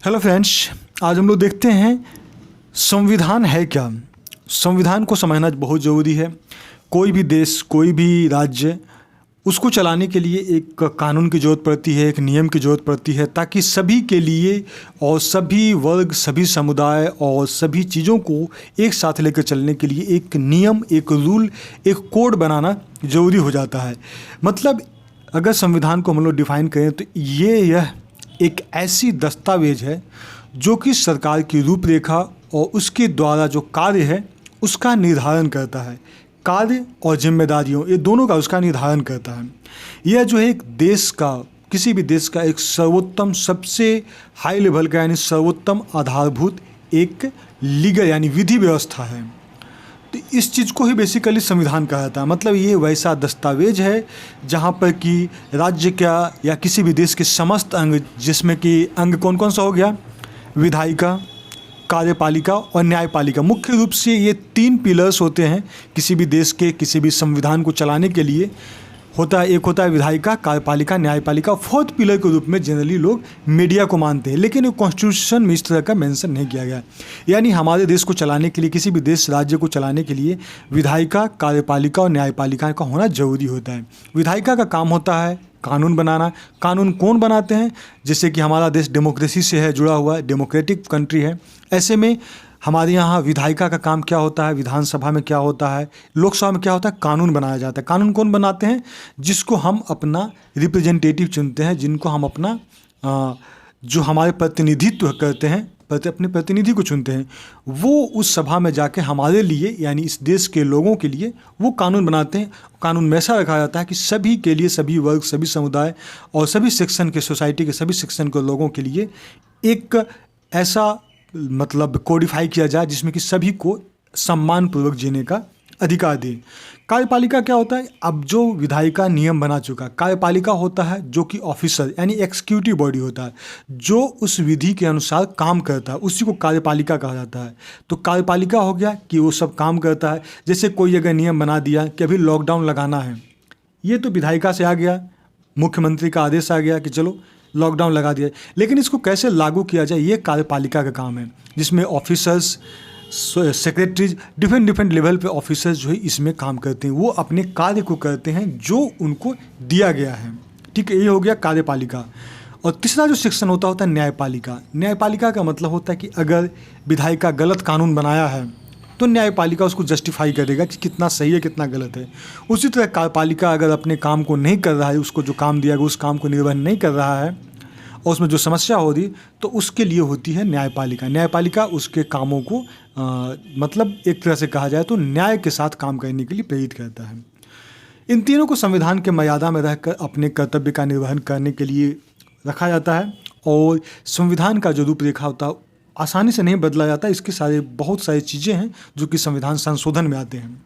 Hello friends, आज हम लोग देखते हैं संविधान है क्या। संविधान को समझना बहुत ज़रूरी है। कोई भी देश, कोई भी राज्य, उसको चलाने के लिए एक कानून की ज़रूरत पड़ती है, एक नियम की ज़रूरत पड़ती है, ताकि सभी के लिए और सभी वर्ग, सभी समुदाय और सभी चीज़ों को एक साथ लेकर चलने के लिए एक नियम, एक रूल, एक कोड बनाना ज़रूरी हो जाता है। मतलब अगर संविधान को हम लोग डिफ़ाइन करें तो यह एक ऐसी दस्तावेज है जो कि सरकार की रूपरेखा और उसके द्वारा जो कार्य है उसका निर्धारण करता है। कार्य और जिम्मेदारियों, ये दोनों का उसका निर्धारण करता है। यह जो है एक देश का, किसी भी देश का एक सर्वोत्तम, सबसे हाई लेवल का यानी सर्वोत्तम आधारभूत एक लीगल यानी विधि व्यवस्था है। तो इस चीज़ को ही बेसिकली संविधान कहा जाता है। मतलब ये वैसा दस्तावेज है जहाँ पर कि राज्य का या किसी भी देश के समस्त अंग, जिसमें कि अंग कौन कौन सा हो गया, विधायिका, कार्यपालिका और न्यायपालिका, मुख्य रूप से ये 3 पिलर्स होते हैं किसी भी देश के, किसी भी संविधान को चलाने के लिए। होता है, एक होता है विधायिका, कार्यपालिका, न्यायपालिका। 4th पिलर के रूप में जनरली लोग मीडिया को मानते हैं, लेकिन कॉन्स्टिट्यूशन में इस तरह का मेंशन नहीं किया गया। यानी हमारे देश को चलाने के लिए, किसी भी देश राज्य को चलाने के लिए विधायिका, कार्यपालिका और न्यायपालिका का होना जरूरी होता है। विधायिका का काम होता है कानून बनाना। कानून कौन बनाते हैं? जैसे कि हमारा देश डेमोक्रेसी से है जुड़ा हुआ, डेमोक्रेटिक कंट्री है। ऐसे में हमारे यहाँ विधायिका का काम क्या होता है, विधानसभा में क्या होता है, लोकसभा में क्या होता है, कानून बनाया जाता है। कानून कौन बनाते हैं? जिसको हम अपना रिप्रेजेंटेटिव चुनते हैं, जिनको हम अपना जो हमारे प्रतिनिधित्व करते हैं, अपने प्रतिनिधि को चुनते हैं, वो उस सभा में जाके हमारे लिए यानी इस देश के लोगों के लिए वो कानून बनाते हैं। कानून में ऐसा रखा जाता है कि सभी के लिए, सभी वर्ग, सभी समुदाय और सभी सेक्शन के, सोसाइटी के सभी सेक्शन के लोगों के लिए एक ऐसा मतलब कोडिफाई किया जाए जिसमें कि सभी को सम्मानपूर्वक जीने का अधिकार दे। कार्यपालिका क्या होता है? अब जो विधायिका नियम बना चुका, कार्यपालिका होता है जो कि ऑफिसर यानी एग्जीक्यूटिव बॉडी होता है, जो उस विधि के अनुसार काम करता है, उसी को कार्यपालिका कहा जाता है। तो कार्यपालिका हो गया कि वो सब काम करता है। जैसे कोई अगर नियम बना दिया कि अभी लॉकडाउन लगाना है, ये तो विधायिका से आ गया, मुख्यमंत्री का आदेश आ गया कि चलो लॉकडाउन लगा दिया, लेकिन इसको कैसे लागू किया जाए ये कार्यपालिका का काम है, जिसमें ऑफिसर्स, सेक्रेटरीज, डिफरेंट लेवल पे ऑफिसर्स जो है इसमें काम करते हैं। वो अपने कार्य को करते हैं जो उनको दिया गया है। ठीक है, ये हो गया कार्यपालिका। और तीसरा जो सेक्शन होता है न्यायपालिका। न्यायपालिका का मतलब होता है कि अगर विधायिका गलत कानून बनाया है तो न्यायपालिका उसको जस्टिफाई करेगा कि कितना सही है, कितना गलत है। उसी तरह कार्यपालिका अगर अपने काम को नहीं कर रहा है, उसको जो काम दिया गया उस काम को निर्वहन नहीं कर रहा है और उसमें जो समस्या हो रही, तो उसके लिए होती है न्यायपालिका। न्यायपालिका उसके कामों को मतलब एक तरह से कहा जाए तो न्याय के साथ काम करने के लिए प्रेरित करता है। इन तीनों को संविधान के मर्यादा में रहकर अपने कर्तव्य का निर्वहन करने के लिए रखा जाता है। और संविधान का जो रूपरेखा होता है आसानी से नहीं बदला जाता। इसके बहुत सारी चीज़ें हैं जो कि संविधान संशोधन में आते हैं।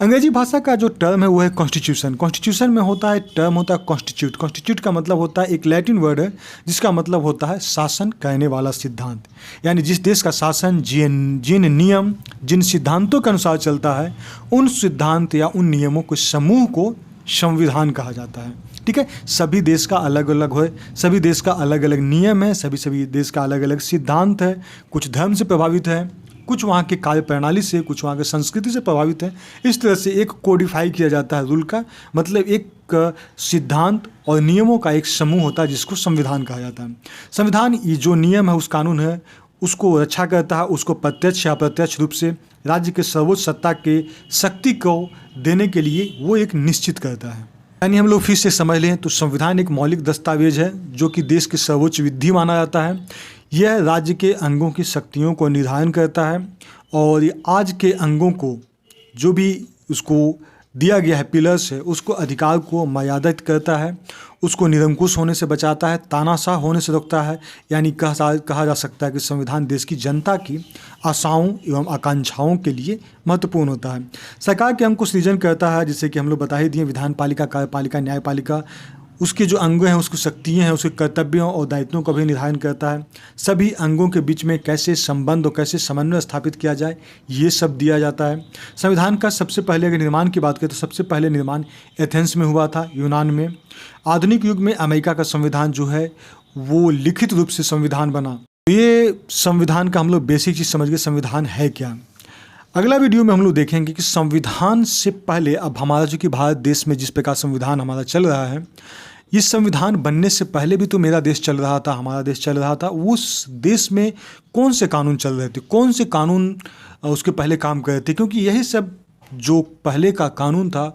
अंग्रेजी भाषा का जो टर्म है वो है कॉन्स्टिट्यूशन। कॉन्स्टिट्यूशन में होता है टर्म होता है कॉन्स्टिट्यूट। कॉन्स्टिट्यूट का मतलब होता है, एक लैटिन वर्ड है जिसका मतलब होता है शासन करने वाला सिद्धांत। यानी जिस देश का शासन जिन नियम, जिन सिद्धांतों के अनुसार चलता है, उन सिद्धांत या उन नियमों के समूह को संविधान कहा जाता है। ठीक है, सभी देश का अलग अलग है, सभी देश का अलग अलग नियम है, सभी देश का अलग अलग सिद्धांत है। कुछ धर्म से प्रभावित है, कुछ वहाँ के कार्य प्रणाली से, कुछ वहाँ की संस्कृति से प्रभावित है। इस तरह से एक कोडिफाई किया जाता है रूल का, मतलब एक सिद्धांत और नियमों का एक समूह होता है जिसको संविधान कहा जाता है। संविधान ये जो नियम है, उस कानून है, उसको रक्षा करता है, उसको प्रत्यक्ष या अप्रत्यक्ष रूप से राज्य के सर्वोच्च सत्ता के शक्ति को देने के लिए वो एक निश्चित करता है। यानी हम लोग फिर से समझ लें तो संविधान एक मौलिक दस्तावेज है जो कि देश की सर्वोच्च विधि माना जाता है। यह राज्य के अंगों की शक्तियों को निर्धारण करता है और ये आज के अंगों को जो भी उसको दिया गया है पिलर्स है, उसको अधिकार को मर्यादित करता है, उसको निरंकुश होने से बचाता है, तानाशाह होने से रोकता है। यानी कहा जा सकता है कि संविधान देश की जनता की आशाओं एवं आकांक्षाओं के लिए महत्वपूर्ण होता है। सरकार के अंग को सृजन करता है, जैसे कि हम लोग बता ही दिए, विधानपालिका, कार्यपालिका, न्यायपालिका। उसके जो अंग हैं, उसकी शक्तियाँ हैं, उसके कर्तव्यों और दायित्वों का भी निर्धारण करता है। सभी अंगों के बीच में कैसे संबंध और कैसे समन्वय स्थापित किया जाए, ये सब दिया जाता है। संविधान का सबसे पहले अगर निर्माण की बात करें तो सबसे पहले निर्माण एथेंस में हुआ था, यूनान में। आधुनिक युग में अमेरिका का संविधान जो है वो लिखित रूप से संविधान बना। ये संविधान का हम लोग बेसिक चीज़ समझ गए, संविधान है क्या। अगला वीडियो में हम लोग देखेंगे कि संविधान से पहले, अब हमारा जो कि भारत देश में जिस प्रकार संविधान हमारा चल रहा है, इस संविधान बनने से पहले भी तो मेरा देश चल रहा था, हमारा देश चल रहा था। उस देश में कौन से कानून चल रहे थे, कौन से कानून उसके पहले काम कर रहे थे, क्योंकि यही सब जो पहले का कानून था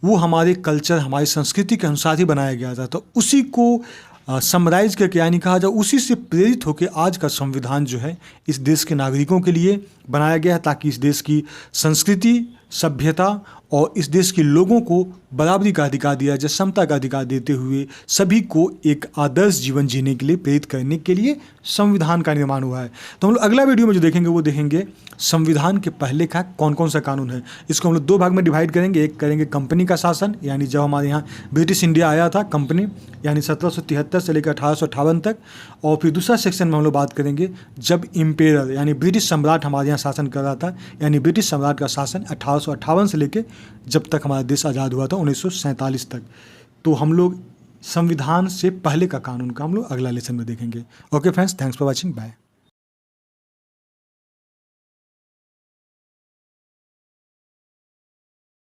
वो हमारे कल्चर, हमारी संस्कृति के अनुसार ही बनाया गया था। तो उसी को समराइज करके, यानी कहा जाए उसी से प्रेरित होकर आज का संविधान जो है इस देश के नागरिकों के लिए बनाया गया है, ताकि इस देश की संस्कृति, सभ्यता और इस देश के लोगों को बराबरी का अधिकार दिया जाए, समता का अधिकार देते हुए सभी को एक आदर्श जीवन जीने के लिए प्रेरित करने के लिए संविधान का निर्माण हुआ है। तो हम लोग अगला वीडियो में जो देखेंगे वो देखेंगे संविधान के पहले का कौन कौन सा कानून है। इसको हम लोग दो भाग में डिवाइड करेंगे। एक करेंगे कंपनी का शासन, यानी जब हमारे यहाँ ब्रिटिश इंडिया आया था, कंपनी यानी 1773 से लेकर 1858 तक। और फिर दूसरा सेक्शन में हम लोग बात करेंगे जब इम्पेरर यानी ब्रिटिश सम्राट हमारे यहाँ शासन कर रहा था, यानी ब्रिटिश सम्राट का शासन 1858 से लेकर जब तक हमारा देश आज़ाद हुआ था 1947 तक। तो हम लोग संविधान से पहले का कानून का हम लोग अगला लेसन में देखेंगे। Okay friends, thanks for watching, bye.